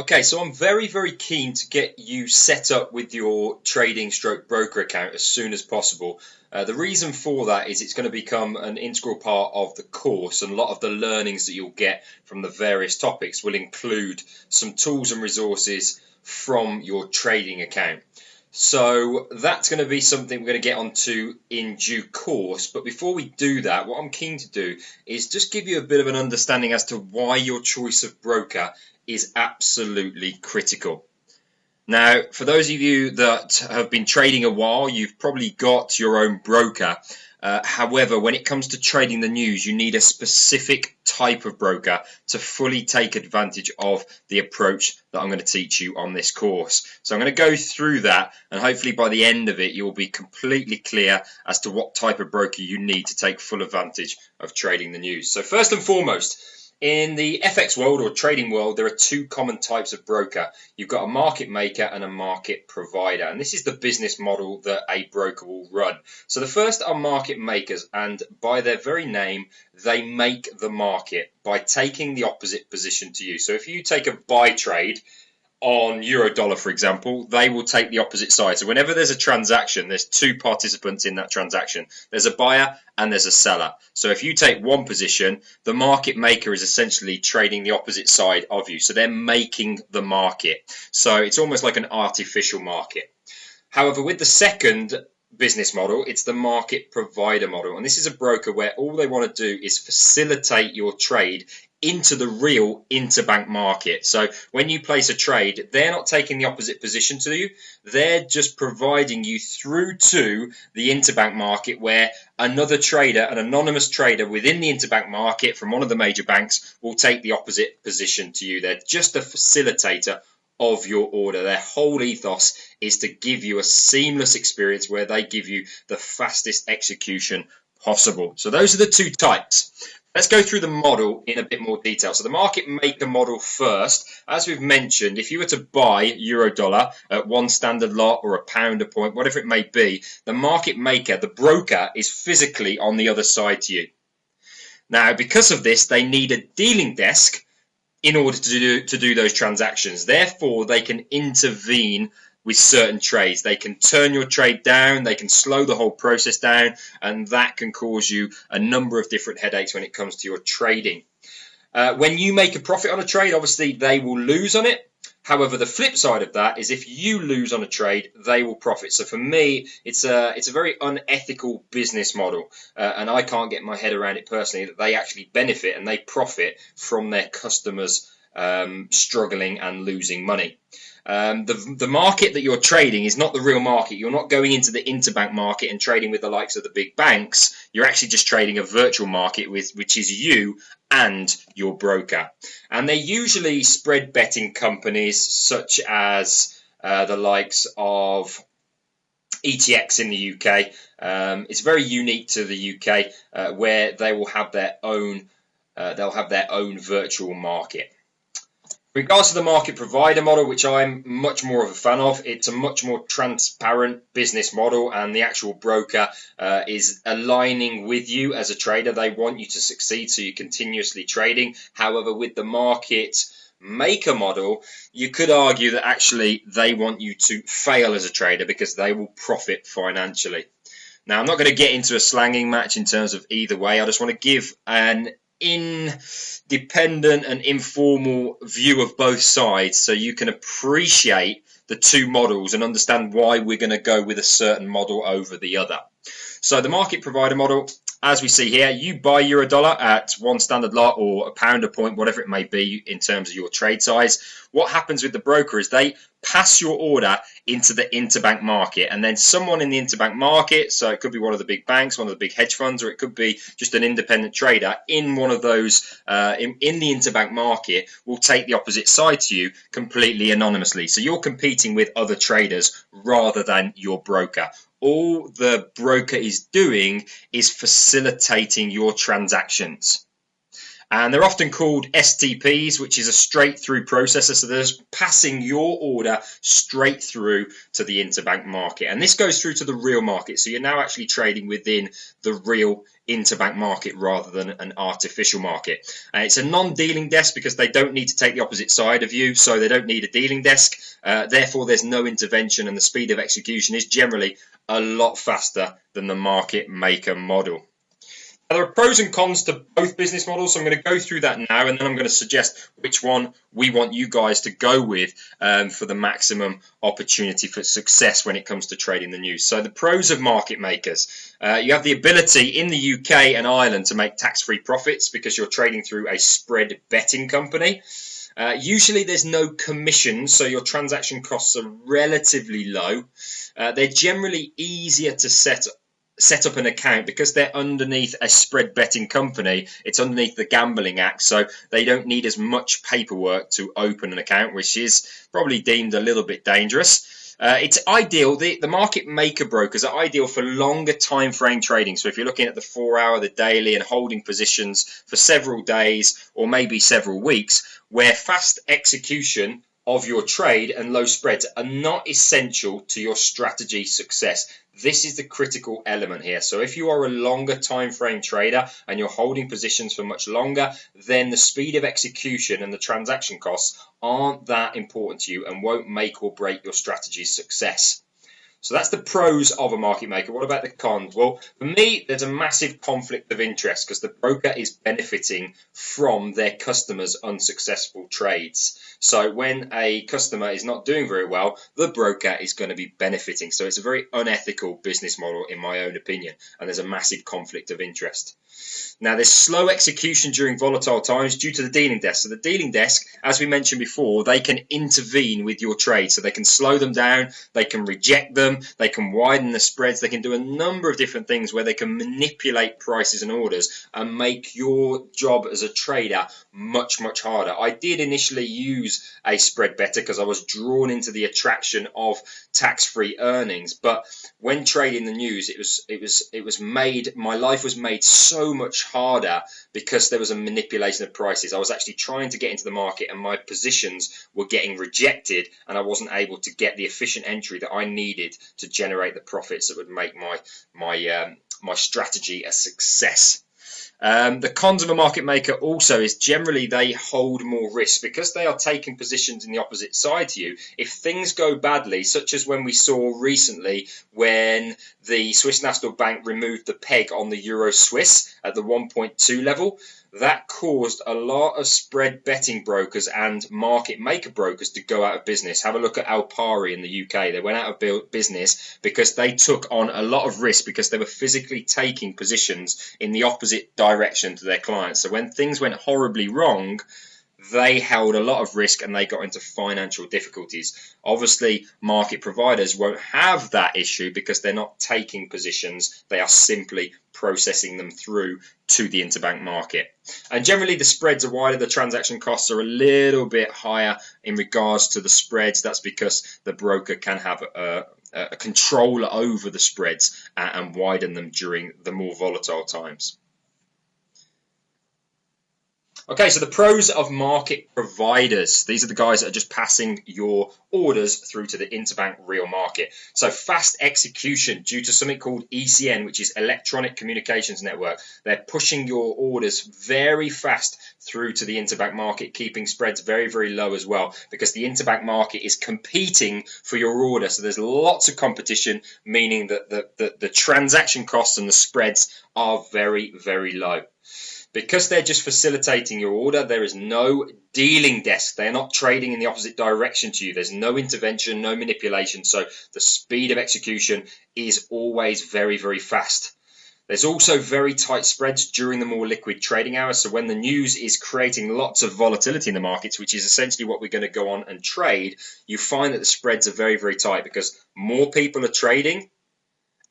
Okay, so I'm very keen to get you set up with your trading stroke broker account as soon as possible. The reason for that is it's going to become an integral part of the course, and a lot of the learnings that you'll get from the various topics will include some tools and resources from your trading account. So that's going to be something we're going to get onto in due course. But before we do that, what I'm keen to do is just give you a bit of an understanding as to why your choice of broker is absolutely critical. Now, for those of you that have been trading a while, you've probably got your own broker. However, when it comes to trading the news, you need a specific type of broker to fully take advantage of the approach that I'm going to teach you on this course. So I'm going to go through that, and hopefully by the end of it, you'll be completely clear as to what type of broker you need to take full advantage of trading the news. So first and foremost, in the FX world or trading world, there are two common types of broker. You've got a market maker and a market provider, and this is the business model that a broker will run. So the first are market makers, and by their very name, they make the market by taking the opposite position to you. So if you take a buy trade on euro dollar, for example, they will take the opposite side. So whenever there's a transaction, there's two participants in that transaction. There's a buyer and there's a seller. So if you take one position, the market maker is essentially trading the opposite side of you. So they're making the market. So it's almost like an artificial market. However, with the second business model, it's the market provider model. And this is a broker where all they want to do is facilitate your trade into the real interbank market. So when you place a trade, they're not taking the opposite position to you. They're just providing you through to the interbank market, where another trader, an anonymous trader within the interbank market from one of the major banks, will take the opposite position to you. They're just a facilitator of your order. Their whole ethos is to give you a seamless experience where they give you the fastest execution possible. So those are the two types. Let's go through the model in a bit more detail. So the market maker model first. As we've mentioned, if you were to buy euro dollar at one standard lot or a pound a point, whatever it may be, the market maker, the broker, is physically on the other side to you. Now, because of this, they need a dealing desk in order to do those transactions. Therefore, they can intervene with certain trades. They can turn your trade down, they can slow the whole process down, and that can cause you a number of different headaches when it comes to your trading. When you make a profit on a trade, obviously they will lose on it. However, the flip side of that is if you lose on a trade, they will profit. So for me, it's a very unethical business model, and I can't get my head around it personally, that they actually benefit and they profit from their customers struggling and losing money. The market that you're trading is not the real market. You're not going into the interbank market and trading with the likes of the big banks. You're actually just trading a virtual market, which is you and your broker. And they're usually spread betting companies such as the likes of ETX in the UK. It's very unique to the UK, where they will have their own virtual market. In regards to the market provider model, which I'm much more of a fan of, it's a much more transparent business model, and the actual broker is aligning with you as a trader. They want you to succeed, so you're continuously trading. However, with the market maker model, you could argue that actually they want you to fail as a trader because they will profit financially. Now, I'm not going to get into a slanging match in terms of either way. I just want to give an independent and informal view of both sides so you can appreciate the two models and understand why we're going to go with a certain model over the other. So the market provider model, as we see here, you buy euro dollar at one standard lot or a pound a point, whatever it may be in terms of your trade size. What happens with the broker is they pass your order into the interbank market, and then someone in the interbank market, so it could be one of the big banks, one of the big hedge funds, or it could be just an independent trader in one of those in the interbank market, will take the opposite side to you completely anonymously. So you're competing with other traders rather than your broker. All the broker is doing is facilitating your transactions. And they're often called STPs, which is a straight through processor. So they're just passing your order straight through to the interbank market. And this goes through to the real market. So you're now actually trading within the real interbank market rather than an artificial market. It's a non-dealing desk because they don't need to take the opposite side of you, so they don't need a dealing desk. Therefore, there's no intervention, and the speed of execution is generally a lot faster than the market maker model. Now, there are pros and cons to both business models, so I'm going to go through that now, and then I'm going to suggest which one we want you guys to go with for the maximum opportunity for success when it comes to trading the news. So the pros of market makers. You have the ability in the UK and Ireland to make tax-free profits because you're trading through a spread betting company. Usually there's no commission, so your transaction costs are relatively low. They're generally easier to set up an account because they're underneath a spread betting company. It's underneath the Gambling Act, so they don't need as much paperwork to open an account, which is probably deemed a little bit dangerous. It's ideal. The market maker brokers are ideal for longer time frame trading. So if you're looking at the 4 hour, the daily, and holding positions for several days or maybe several weeks, where fast execution of your trade and low spreads are not essential to your strategy success. This is the critical element here. So if you are a longer time frame trader and you're holding positions for much longer, then the speed of execution and the transaction costs aren't that important to you and won't make or break your strategy's success. So that's the pros of a market maker. What about the cons? Well, for me, there's a massive conflict of interest because the broker is benefiting from their customers' unsuccessful trades. So when a customer is not doing very well, the broker is going to be benefiting. So it's a very unethical business model, in my own opinion, and there's a massive conflict of interest. Now, there's slow execution during volatile times due to the dealing desk. So the dealing desk, as we mentioned before, they can intervene with your trade. So they can slow them down, they can reject them, they can widen the spreads, they can do a number of different things where they can manipulate prices and orders and make your job as a trader much, much harder. I did initially use a spread better because I was drawn into the attraction of tax-free earnings. But when trading the news, my life was made so much harder because there was a manipulation of prices. I was actually trying to get into the market and my positions were getting rejected and I wasn't able to get the efficient entry that I needed to generate the profits that would make my strategy a success. The cons of a market maker also is generally they hold more risk because they are taking positions in the opposite side to you. If things go badly, such as when we saw recently when the Swiss National Bank removed the peg on the Euro Swiss at the 1.2 level, that caused a lot of spread betting brokers and market maker brokers to go out of business. Have a look at Alpari in the UK. They went out of business because they took on a lot of risk because they were physically taking positions in the opposite direction to their clients. So when things went horribly wrong, they held a lot of risk and they got into financial difficulties. Obviously, market providers won't have that issue because they're not taking positions. They are simply processing them through to the interbank market. And generally, the spreads are wider. The transaction costs are a little bit higher in regards to the spreads. That's because the broker can have a control over the spreads and widen them during the more volatile times. Okay, so the pros of market providers. These are the guys that are just passing your orders through to the interbank real market. So fast execution due to something called ECN, which is Electronic Communications Network. They're pushing your orders very fast through to the interbank market, keeping spreads very, very low as well, because the interbank market is competing for your order. So there's lots of competition, meaning that the transaction costs and the spreads are very, very low. Because they're just facilitating your order, there is no dealing desk. They're not trading in the opposite direction to you. There's no intervention, no manipulation. So the speed of execution is always very, very fast. There's also very tight spreads during the more liquid trading hours. So when the news is creating lots of volatility in the markets, which is essentially what we're going to go on and trade, you find that the spreads are very, very tight because more people are trading,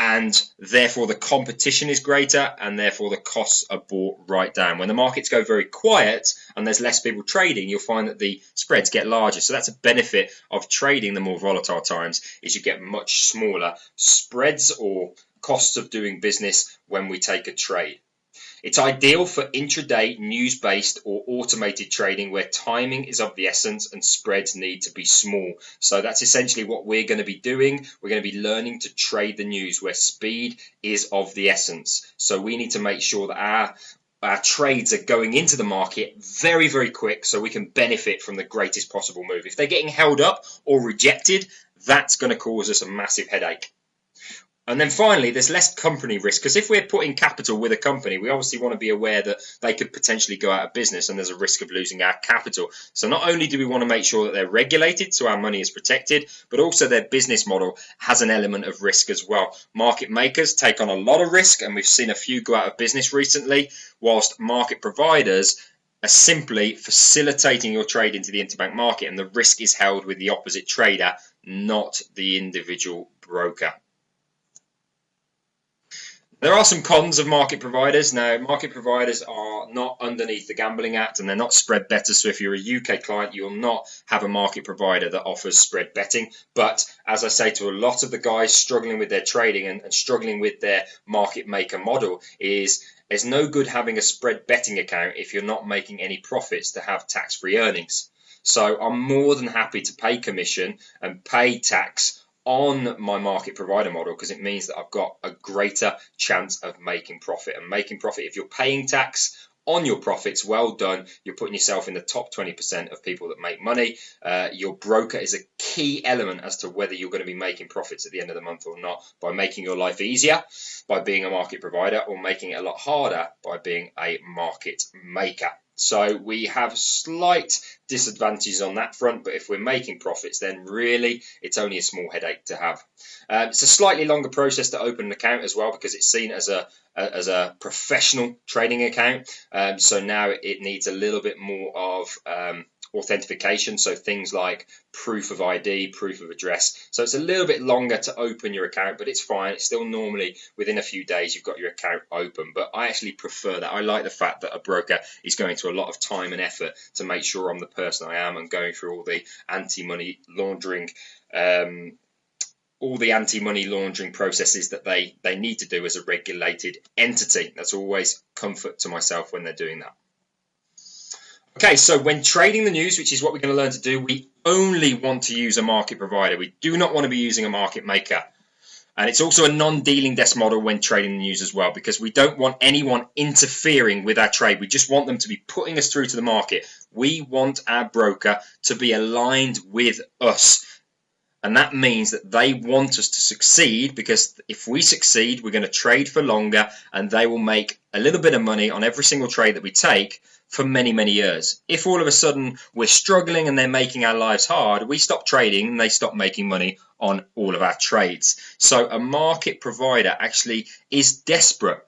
and therefore the competition is greater and therefore the costs are brought right down. When the markets go very quiet and there's less people trading, you'll find that the spreads get larger. So that's a benefit of trading the more volatile times, is you get much smaller spreads or costs of doing business when we take a trade. It's ideal for intraday, news-based or automated trading where timing is of the essence and spreads need to be small. So that's essentially what we're going to be doing. We're going to be learning to trade the news where speed is of the essence. So we need to make sure that our trades are going into the market very, very quick so we can benefit from the greatest possible move. If they're getting held up or rejected, that's going to cause us a massive headache. And then finally, there's less company risk, because if we're putting capital with a company, we obviously want to be aware that they could potentially go out of business and there's a risk of losing our capital. So not only do we want to make sure that they're regulated so our money is protected, but also their business model has an element of risk as well. Market makers take on a lot of risk, and we've seen a few go out of business recently, whilst market providers are simply facilitating your trade into the interbank market, and the risk is held with the opposite trader, not the individual broker. There are some cons of market providers. Now, market providers are not underneath the Gambling Act and they're not spread bettors. So if you're a UK client, you will not have a market provider that offers spread betting. But as I say to a lot of the guys struggling with their trading and struggling with their market maker model, is there's no good having a spread betting account if you're not making any profits to have tax-free earnings. So I'm more than happy to pay commission and pay tax on my market provider model, because it means that I've got a greater chance of making profit. And making profit, if you're paying tax on your profits, well done. You're putting yourself in the top 20% of people that make money. Your broker is a key element as to whether you're going to be making profits at the end of the month or not, by making your life easier by being a market provider, or making it a lot harder by being a market maker. So we have slight disadvantages on that front, but if we're making profits, then really it's only a small headache to have. It's a slightly longer process to open an account as well, because it's seen as a professional trading account. So now it needs a little bit more of authentication, so things like proof of ID, proof of address. So it's a little bit longer to open your account, but it's fine. It's still normally within a few days you've got your account open. But I actually prefer that. I like the fact that a broker is going to a lot of time and effort to make sure I'm the person I am, and going through all the anti-money laundering processes that they need to do as a regulated entity. That's always comfort to myself when they're doing that. Okay, so when trading the news, which is what we're going to learn to do, we only want to use a market provider. We do not want to be using a market maker. And it's also a non-dealing desk model when trading the news as well, because we don't want anyone interfering with our trade. We just want them to be putting us through to the market. We want our broker to be aligned with us. And that means that they want us to succeed, because if we succeed, we're going to trade for longer and they will make a little bit of money on every single trade that we take for many, many years. If all of a sudden we're struggling and they're making our lives hard, we stop trading and they stop making money on all of our trades. So a market provider actually is desperate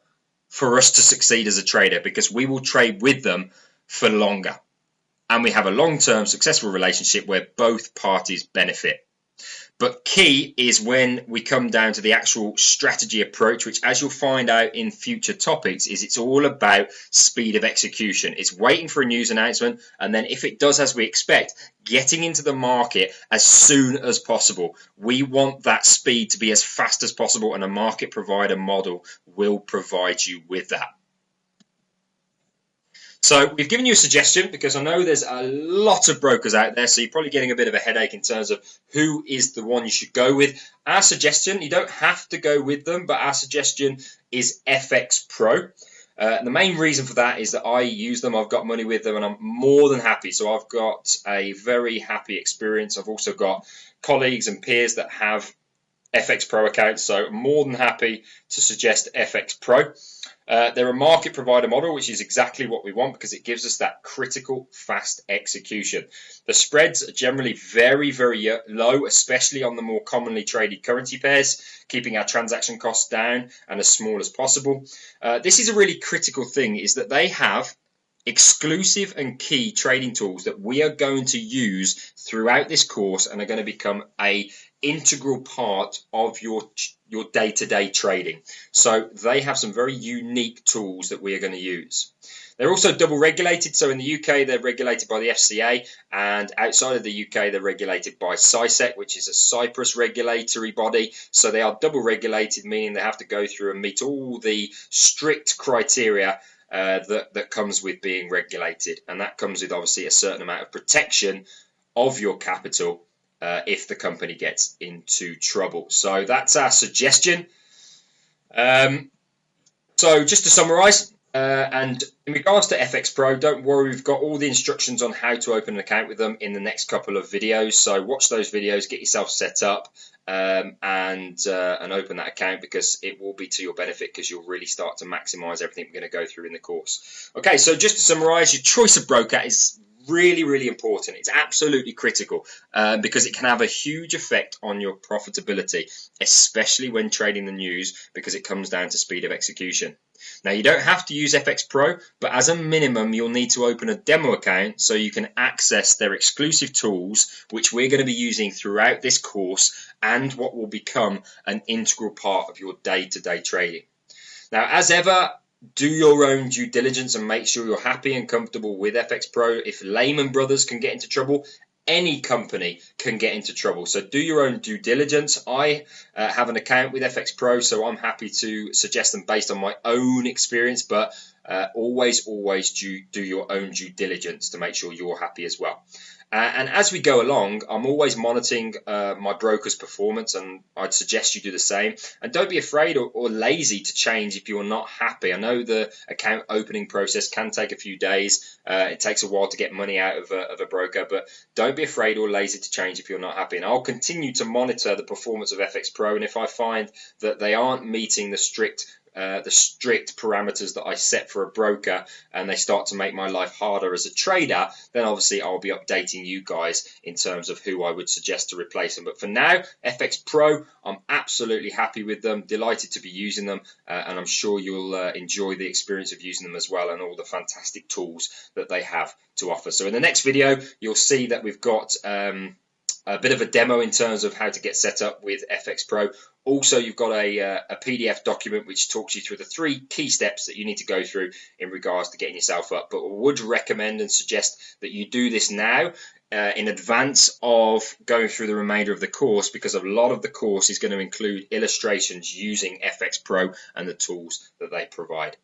for us to succeed as a trader, because we will trade with them for longer. And we have a long-term successful relationship where both parties benefit. But key is when we come down to the actual strategy approach, which, as you'll find out in future topics, is it's all about speed of execution. It's waiting for a news announcement, and then if it does as we expect, getting into the market as soon as possible. We want that speed to be as fast as possible, and a market provider model will provide you with that. So we've given you a suggestion, because I know there's a lot of brokers out there, so you're probably getting a bit of a headache in terms of who is the one you should go with. Our suggestion, you don't have to go with them, but our suggestion is FX Pro. The main reason for that is that I use them, I've got money with them, and I'm more than happy. So I've got a very happy experience. I've also got colleagues and peers that have FX Pro accounts, so I'm more than happy to suggest FX Pro. They're a market provider model, which is exactly what we want, because it gives us that critical fast execution. The spreads are generally very, very low, especially on the more commonly traded currency pairs, keeping our transaction costs down and as small as possible. This is a really critical thing, is that they have exclusive and key trading tools that we are going to use throughout this course and are going to become an integral part of your day-to-day trading. So they have some very unique tools that we are going to use. They're also double regulated. So in the UK, they're regulated by the FCA, and outside of the UK, they're regulated by CySEC, which is a Cyprus regulatory body. So they are double regulated, meaning they have to go through and meet all the strict criteria that comes with being regulated, and that comes with obviously a certain amount of protection of your capital if the company gets into trouble. So that's our suggestion. So just to summarise, and in regards to FX Pro, don't worry, we've got all the instructions on how to open an account with them in the next couple of videos. So watch those videos, get yourself set up, and open that account, because it will be to your benefit, because you'll really start to maximise everything we're going to go through in the course. Okay, so just to summarise, your choice of broker is really, really important. It's absolutely critical because it can have a huge effect on your profitability, especially when trading the news, because it comes down to speed of execution. Now, you don't have to use FX Pro, but as a minimum, you'll need to open a demo account so you can access their exclusive tools, which we're going to be using throughout this course, and what will become an integral part of your day-to-day trading. Now, as ever, do your own due diligence and make sure you're happy and comfortable with FX Pro. If Lehman Brothers can get into trouble, any company can get into trouble. So do your own due diligence. I have an account with FX Pro, so I'm happy to suggest them based on my own experience, but always do your own due diligence to make sure you're happy as well. And as we go along, I'm always monitoring my broker's performance, and I'd suggest you do the same. And don't be afraid or lazy to change if you're not happy. I know the account opening process can take a few days. It takes a while to get money out of a broker, but don't be afraid or lazy to change if you're not happy. And I'll continue to monitor the performance of FX Pro, and if I find that they aren't meeting the strict parameters that I set for a broker, and they start to make my life harder as a trader, then obviously I'll be updating you guys in terms of who I would suggest to replace them. But for now, FX Pro, I'm absolutely happy with them, delighted to be using them, and I'm sure you'll enjoy the experience of using them as well, and all the fantastic tools that they have to offer. So in the next video, you'll see that we've got a bit of a demo in terms of how to get set up with FX Pro. Also, you've got a PDF document which talks you through the 3 key steps that you need to go through in regards to getting yourself up. But I would recommend and suggest that you do this now in advance of going through the remainder of the course, because a lot of the course is going to include illustrations using FX Pro and the tools that they provide.